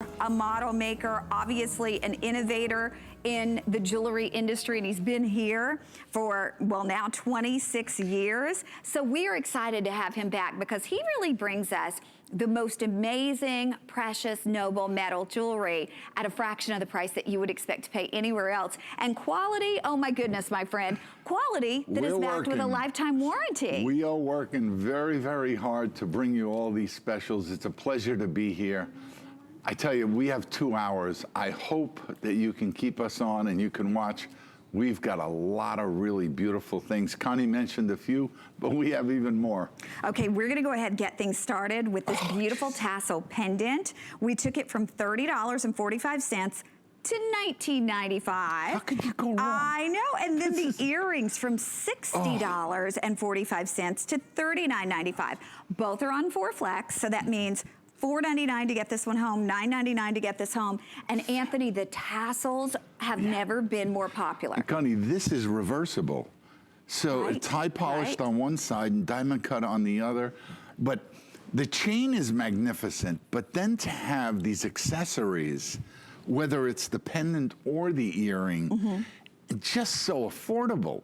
a model maker, obviously an innovator in the jewelry industry, and he's been here for, well, now 26 years. So we are excited to have him back because he really brings us the most amazing, precious, noble metal jewelry at a fraction of the price that you would expect to pay anywhere else. And quality, oh my goodness, my friend, quality that is backed with a lifetime warranty. We are working very, very hard to bring you all these specials. It's a pleasure to be here. I tell you, we have 2 hours. I hope that you can keep us on and you can watch. We've got a lot of really beautiful things. Connie mentioned a few, but we have even more. Okay, we're gonna go ahead and get things started with this beautiful tassel pendant. We took it from $30.45 to $19.95. How could you go wrong? I know, and then the earrings from $60.45 to $39.95. Both are on 4 flex, so that means $4.99 to get this one home, $9.99 to get this home. And Anthony, the tassels have never been more popular. Connie, this is reversible. So it's high polished on one side and diamond cut on the other. But the chain is magnificent, but then to have these accessories, whether it's the pendant or the earring, just so affordable.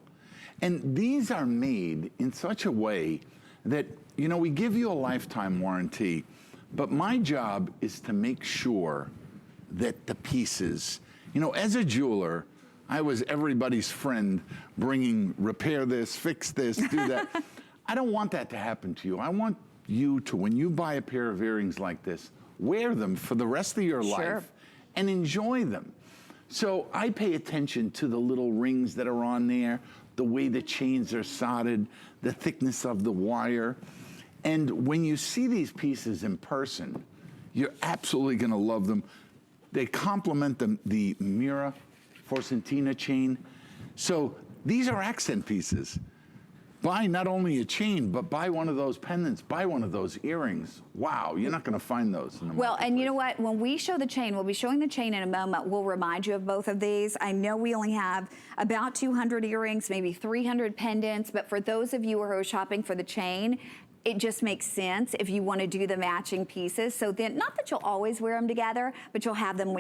And these are made in such a way that, you know, we give you a lifetime warranty, but my job is to make sure that the pieces, you know, as a jeweler, I was everybody's friend, bringing repair this, fix this, do that. I don't want that to happen to you. I want you to, when you buy a pair of earrings like this, wear them for the rest of your life and enjoy them. So I pay attention to the little rings that are on there, the way the chains are soldered, the thickness of the wire. And when you see these pieces in person, you're absolutely gonna love them. They complement the Mira Forcentina chain. So these are accent pieces. Buy not only a chain, but buy one of those pendants, buy one of those earrings. Wow, you're not gonna find those in the Well, and you know what? When we show the chain, we'll be showing the chain in a moment. We'll remind you of both of these. I know we only have about 200 earrings, maybe 300 pendants, but for those of you who are shopping for the chain, it just makes sense if you want to do the matching pieces. So then, not that you'll always wear them together, but you'll have them when you